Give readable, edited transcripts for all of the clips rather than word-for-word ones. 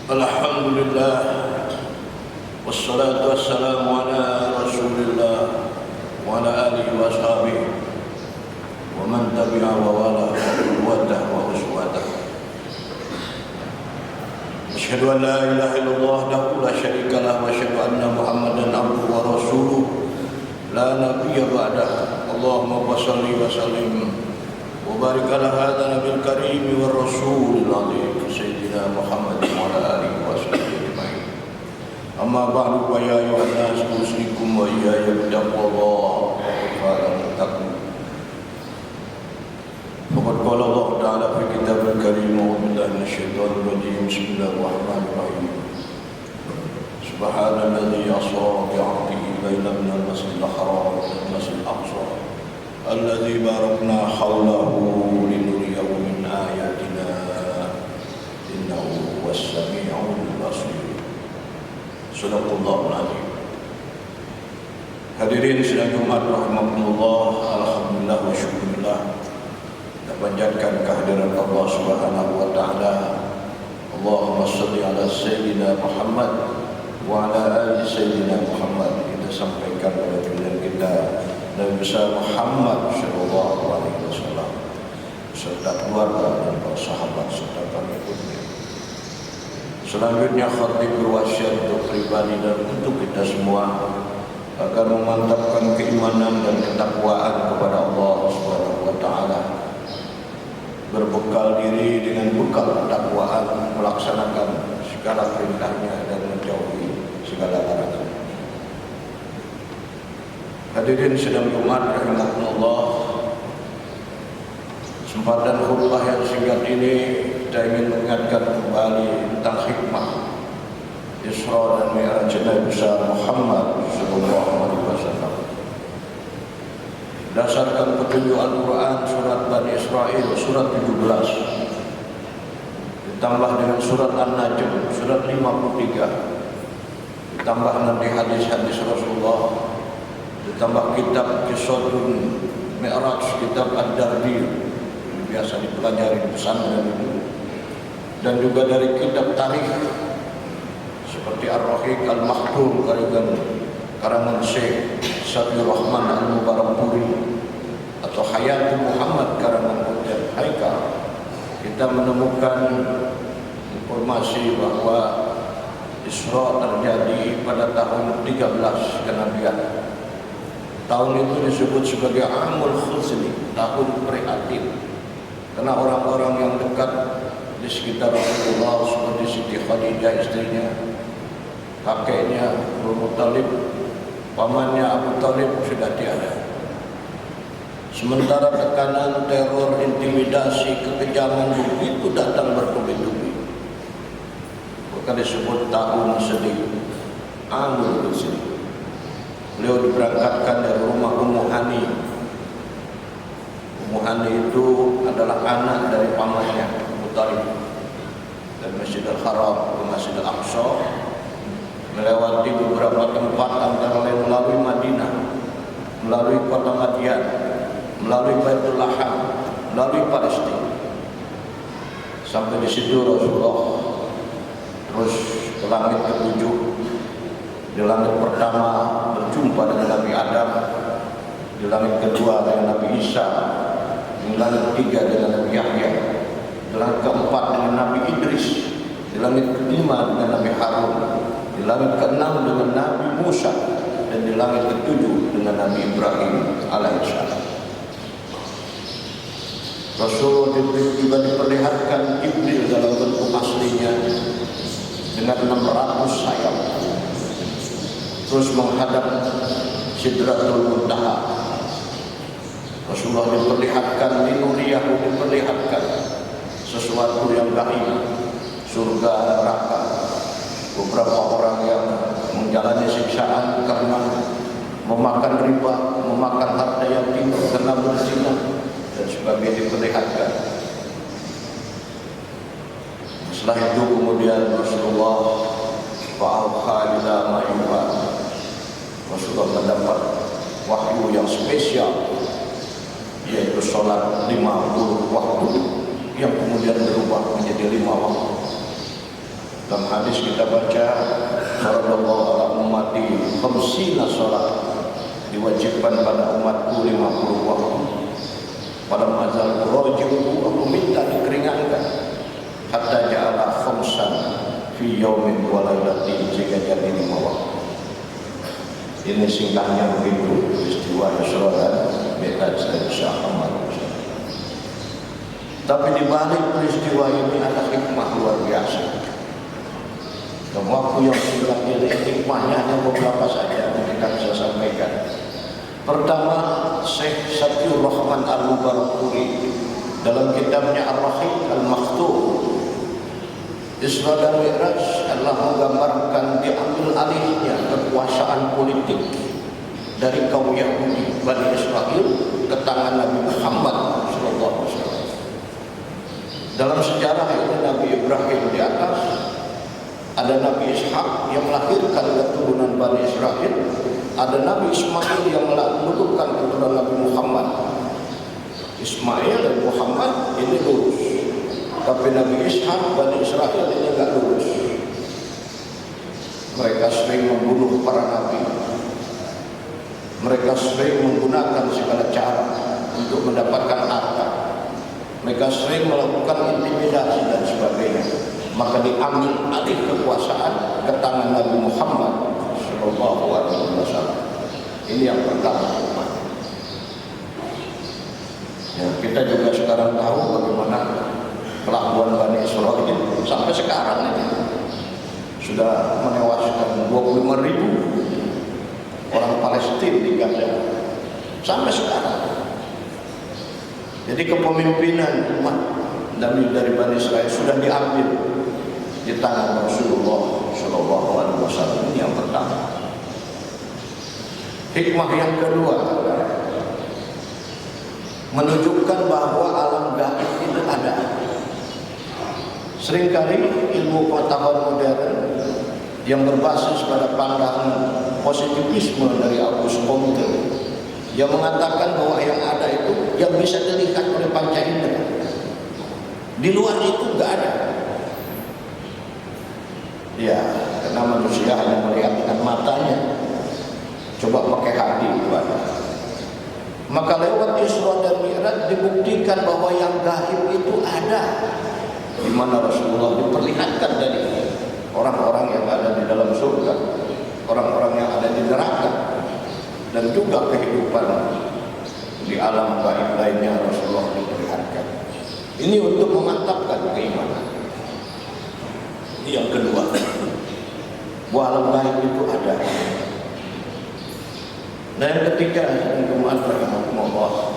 Alhamdulillah, wassalatu wassalamu ala Rasulillah wa ala alihi wa ashabihi wa man tabi'a wa wala wa uswatah. Asyhadu an la ilaha illallah wahdahu la syarika lah wa asyhadu anna Muhammadan abduhu wa rasuluh la nabiyya ba'dah. Allahumma shalli wa sallim wa barik ala hadzal nabiyil karim wa rasulil azim sayyidina Muhammad wa ala alihi wa sahbihi ajma'in. Amma ba'du, fa ya ayyuhan nas usikum wa iyaya bittaqwallah wa tattaqun. Faqad qala Allah ta'ala fi kitabil karim wa billahi minasyaitonir rajim. Bismillahirrahmanirrahim. Subhanalladzi asra bi 'abdihi lailan minal masjidil haram ila masjidil aqsa alladzi barakna hawlahu linuriyahu min ayatina innahu huwas sami'ul basir. Sadaqallahul azim. Hadirin sidang Jumat rahimakumullah, alhamdulillah wa syukurillah. Kita panjatkan kehadiran Allah Subhanahu wa taala. Allahumma shalli ala sayyidina Muhammad wa ala ali sayyidina Muhammad. Kita sampaikan kepada pimpinan kita Nabi besar Muhammad sallallahu alaihi wasallam serta keluarga dan para sahabat serta pengikutnya. Selanjutnya khatib berwasiat untuk pribadi dan untuk kita semua agar memantapkan keimanan dan ketakwaan kepada Allah Subhanahu wa taala. Berbekal diri dengan bekal ketakwaan, melaksanakan segala perintahnya dan menjauhi segala larangan. Hadirin sidang Jumat rahimakumullah, kesempatan khutbah yang singkat ini kita ingin mengingatkan kembali tentang hikmah Isra dan Mi'raj Nabi besar Muhammad sallallahu alaihi wasallam. Berdasarkan petunjuk Al-Quran surat Bani Israil surat 17 ditambah dengan surat An-Najm surat 53 ditambah nanti hadis-hadis Rasulullah, ditambah kitab Qissatul Mi'raj, kitab Ad-Dardir biasa dipelajari di pesantren itu, dan juga dari kitab tarikh seperti Ar-Rahiq Al-Maktum karangan Syekh Safiur Rahman Al-Mubarakpuri atau Hayatul Muhammad karangan Ustaz Haikal, kita menemukan informasi bahwa Isra terjadi pada tahun 13 kenabian. Tahun itu disebut sebagai Amul Khuzni, tahun prihatin, karena orang-orang yang dekat di sekitar Rasulullah seperti Siti Khadijah istrinya, kakeknya Abu Muttalib, pamannya Abu Talib sudah tiada. Sementara tekanan, teror, intimidasi, kekejaman begitu datang bertubi-tubi. Maka disebut tahun sedih, Amul Khuzni. Beliau diberangkatkan dari rumah Ummu Hani. Ummu Hani itu adalah anak dari pamannya Abu Talib. Dari Masjidil Haram ke Masjidil Aqsa, melewati beberapa tempat antara lain melalui Madinah, melalui kota Madian, melalui Baitul Laham, melalui Palestina. Sampai di situ Rasulullah terus ke langit ketujuh. Di langit pertama berjumpa dengan Nabi Adam, di langit kedua dengan Nabi Isa, di langit ketiga dengan Nabi Yahya, di langit keempat dengan Nabi Idris, di langit kelima dengan Nabi Harun, di langit keenam dengan Nabi Musa, dan di langit ketujuh dengan Nabi Ibrahim alaihissalam. Rasul juga diperlihatkan Jibril dalam bentuk aslinya dengan 600 sayap, terus menghadap Sidratul Muntaha. Rasulullah diperlihatkan linuriyahu, diperlihatkan sesuatu yang gaib, surga, neraka. Beberapa orang yang menjalani siksaan karena memakan riba, memakan harta yatim, karena berzina dan sebagainya diperlihatkan. Setelah itu kemudian Rasulullah fa'auha ila ma yuha. Rasulullah mendapat wahyu yang spesial, yaitu sholat 50 waktu yang kemudian berubah menjadi 5 waktu. Dalam hadis kita baca, Faradallahu ala ummati khamsina sholat, diwajibkan pada umatku 50 waktu. Pada mazal roji'u, aku minta dikeringankan, hatta ja'ala khamsan fi yaumin wa lailatin, jika jadi 5 waktu. Ini singkatnya begitu peristiwa Isra dan Mi'raj dari Syekh Ahmad. Tapi di balik peristiwa ini ada hikmah luar biasa. Dan waktu yang singkat ini hikmahnya hanya beberapa saja yang akan saya sampaikan. Pertama, Syekh Safiur Rahman Al-Mubarakpuri dalam kitabnya Ar-Rahiq Al-Maktum, Isra dan Mi'raj adalah menggambarkan diambil alihnya kekuasaan politik dari kaum Yahudi Bani Israel ke tangan Nabi Muhammad SAW. Dalam sejarah ini Nabi Ibrahim di atas, ada Nabi Ishak yang melahirkan keturunan Bani Israel, ada Nabi Ismail yang menentukan keturunan Nabi Muhammad. Ismail dan Muhammad ini lurus, tapi Nabi Ishak Bani Israel ini enggak lurus. Mereka sering membunuh para nabi. Mereka sering menggunakan segala cara untuk mendapatkan harta. Mereka sering melakukan intimidasi dan sebagainya. Maka diambil alih kekuasaan ke tangan Nabi Muhammad SAW. Ini yang pertama. Ya, kita juga sekarang tahu bagaimana kelakuan Bani Israel sampai sekarang ini sudah menewaskan 25.000 orang Palestina di Gaza sampai sekarang. Jadi kepemimpinan umat dari Bani Israel sudah diambil di tangan Rasulullah SAW. Ini yang pertama. Hikmah yang kedua, menunjukkan bahwa alam gaib itu ada. Seringkali ilmu pengetahuan modern yang berbasis pada pandangan positivisme dari Auguste Comte yang mengatakan bahwa yang ada itu yang bisa dilihat oleh panca indera. Di luar itu enggak ada. Ya, karena manusia hanya melihat dengan matanya. Coba pakai hati ibadah. Maka lewat Isra dan Mi'raj dibuktikan bahwa yang gaib itu ada, di mana Rasulullah diperlihatkan dari orang-orang yang ada di dalam surga, orang-orang yang ada di neraka, dan juga kehidupan di alam gaib lainnya Rasulullah diperlihatkan. Ini untuk memantapkan keimanan. Ini yang kedua, bahwa alam gaib itu ada. Dan yang ketiga, Allah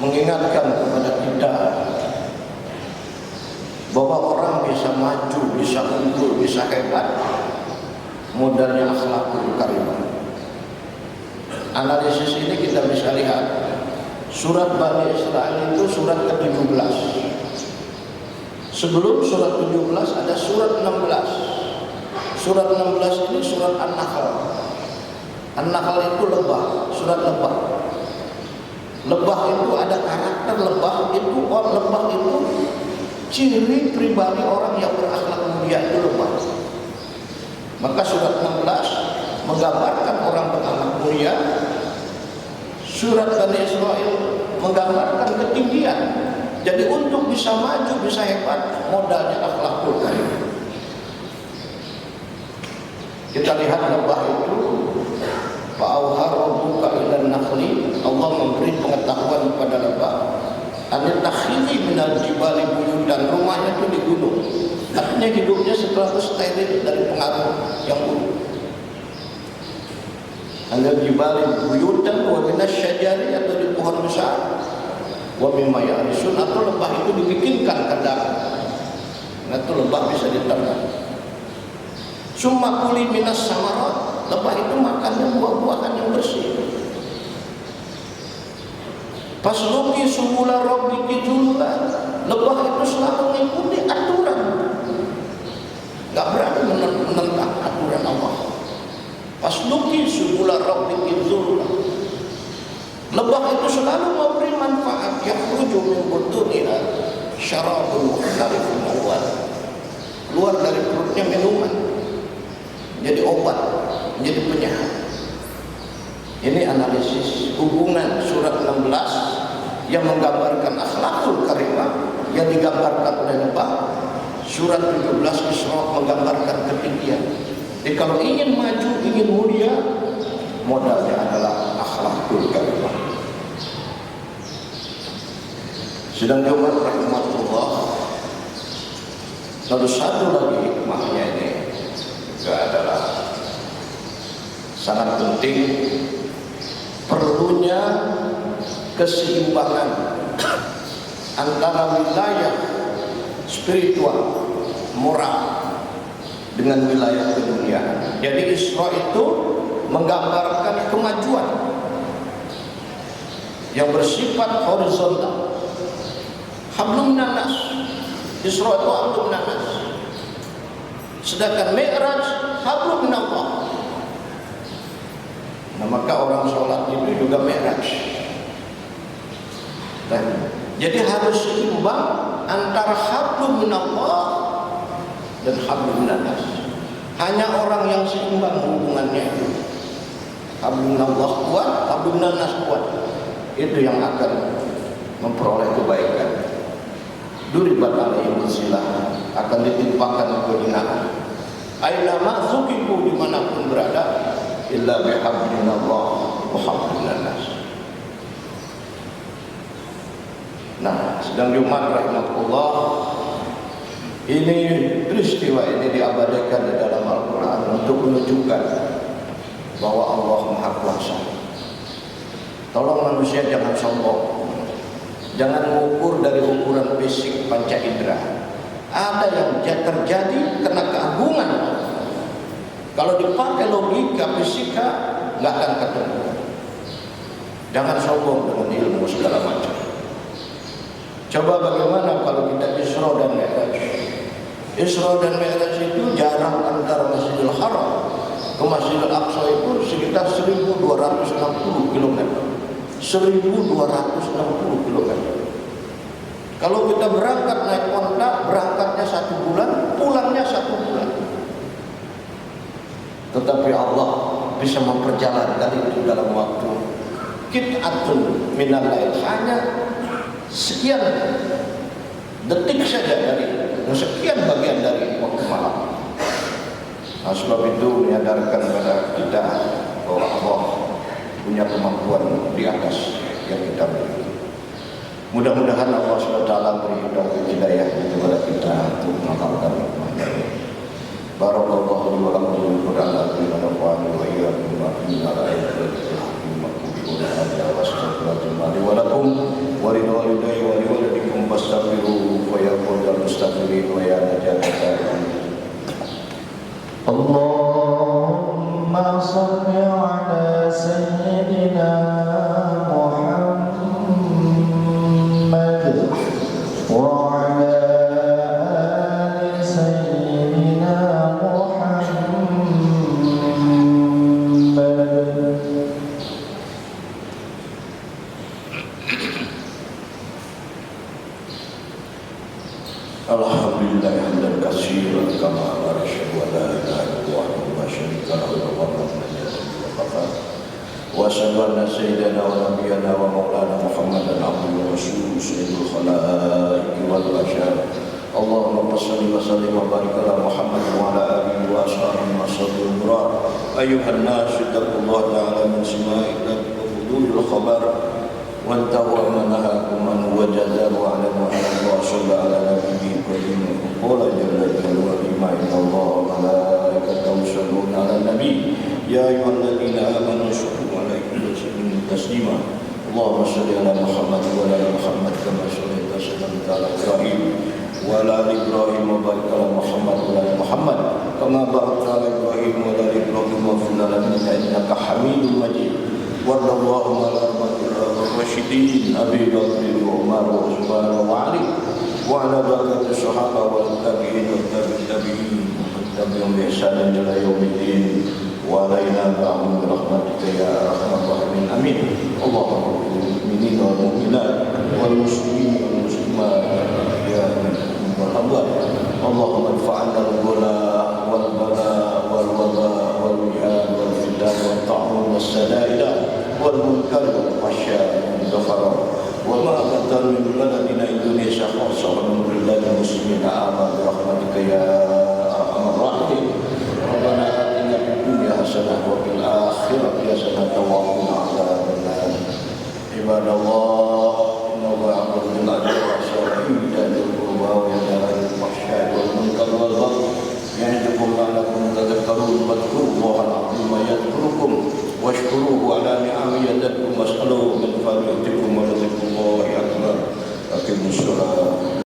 mengingatkan kepada kita bahwa orang bisa maju, bisa unggul, bisa hebat, modalnya akhlakul karimah. Analisis ini kita bisa lihat surat Bani Israel itu surat ke-17. Sebelum surat 17 ada surat 16. Surat 16 ini surat An-Nahl. An-Nahl itu lebah, surat lebah. Lebah itu ada karakter lebah itu, lebah itu ciri pribadi orang yang berakhlak mulia itu lebah. Maka surat 16 menggambarkan orang berakhlak mulia. Surat Bani Israel menggambarkan ketinggian. Jadi untuk bisa maju, bisa hebat, modalnya akhlakul karimah. Kita lihat lebah itu, fa'auha rabbuka ilan nakhli, Allah memberi pengetahuan kepada lebah, anil takhili minal jibali buyutan, rumahnya itu di gunung. Artinya hidupnya setelah itu steril dari pengaruh yang buruk. Anil jibali buyutan wa minas syajari, atau di pohon besar, wa mimma ya'risun, atau lebah itu dibikinkan kandang. Nah, itu lebah bisa diternak. Summa kuli minas samarat, lebah itu makannya buah-buahan yang bersih. Pasluki subula rabbiki dzullan, lebah itu selalu mengikuti aturan, nggak berani menentang aturan Allah. Pasluki subula rabbiki dzullan, lebah itu selalu memberi manfaat. Yakhruju min butuniha syarabun mukhtalifun alwan, keluar dari perutnya minuman, menjadi obat, menjadi penyehat. Ini analisis hubungan surat 16 yang menggambarkan akhlakul karimah yang digambarkan oleh Nabi. Surat 17 Isra menggambarkan ketinggian. Jadi kalau ingin maju, ingin mulia, modalnya adalah akhlakul karimah. Sedang jemaah rahmatullah, lalu satu lagi hikmahnya ini juga adalah sangat penting, perlunya keseimbangan antara wilayah spiritual, moral dengan wilayah keduniaan. Jadi Isra itu menggambarkan kemajuan yang bersifat horizontal. Hablum nanas, Isra itu hablum nanas. Sedangkan Mi'raj hablum minallah. Nah, maka orang sholat itu juga Mi'raj. Jadi harus seimbang antara hablum minallah dan hablum nanas. Hanya orang yang seimbang hubungannya itu. Hablum minallah kuat, hablum nanas kuat. Itu yang akan memperoleh kebaikan. Duribat alaihim silah, akan ditimpakan kehinaan. Aina ma zukibu, dimanapun berada, illa bihablinallah wa hablinas. Nah, sedang Jumat rahmatullah, ini peristiwa ini diabadikan di dalam Al-Quran untuk menunjukkan bahwa Allah Maha Kuasa. Tolong manusia jangan sombong. Jangan mengukur dari ukuran fisik panca indera. Ada yang terjadi karena keagungan. Kalau dipakai logika fisika, nggak akan ketemu. Jangan sombong dengan ilmu segala macam. Coba bagaimana kalau kita Isra dan Mi'raj? Isra dan Mi'raj itu jarak antara Masjidil Haram ke Masjidil Aqsa itu sekitar 1260 km. 1260 km. Kalau kita berangkat naik onta, berangkatnya 1 bulan, pulangnya 1 bulan. Tetapi Allah bisa memperjalankan itu dalam waktu qit'atun minal lail, hanya sekian detik saja dari sekian bagian dari waktu malam. Nah, sebab itu menyadarkan kepada kita bahwa Allah punya kemampuan di atas yang kita miliki. Mudah-mudahan Allah SWT beri hidayah kepada kita untuk mengamalkan hikmahnya. Barakallahu li wa lakum fil Qur'an al-azim wa nafa'ani wa iyyakum bima fihi min al-ayatil hakimatin wa lakum wa li walidayya wa li waladikum fastaghfiruhu fa yaghfirul mustaghfirin wa ya najatan. Allahumma shalli ala sayyidina Alhamdulillah hamdan katsiran kama amara wa la ilaha illallah wa syarika lahu wa wa asyhadu anna sayyidana wa nabiyyana wa maulana Muhammadan abduhu wa rasuluhu sayyidul khalaiqi wal bashar. Allahumma shalli wa sallim wa barik ala Muhammad wa ala alihi wa ashabihi wa sallim. Ayyuhan nas ittaqullaha ta'ala min sima'illahi wa fudulil khabar wa antahu amanahakum man wajada wa ala muhammad wa sallallahu ala nabiyyi karim qala jalla jalaluhu inna allaha wa malaikatahu yusholluna ala nabi ya ayyuhalladzina amanu shollu alaihi wa sallimu taslima. Allahumma shalli ala Muhammad wa ala Muhammad kama shallaita wa sallamta ala Ibrahim wa ala Ibrahim wa barik ala Muhammad wa ala Muhammad kama barakta ala Ibrahim wa ala Ibrahim wa fil alamin innaka Hamidum Majid. Wallahu ala rasyidin Abi Bakr wa Umar wa Utsman wa Ali wa ala baqiyati sahaba wa tabi'in wa tabi'in wa tabi'in bi ihsan ila yaumiddin wa alaina ba'd rahmatika ya arhamar rahimin amin. Allahumma lil mu'minina wal mu'minat wal muslimin wal muslimat ya rabbal alamin. Allahumma anfa'na والمنكر والفحشاء والظفر وما أبدا من بلدنا إندونيسيا خاصة ومن بلاد المسلمين آمين برحمتك يا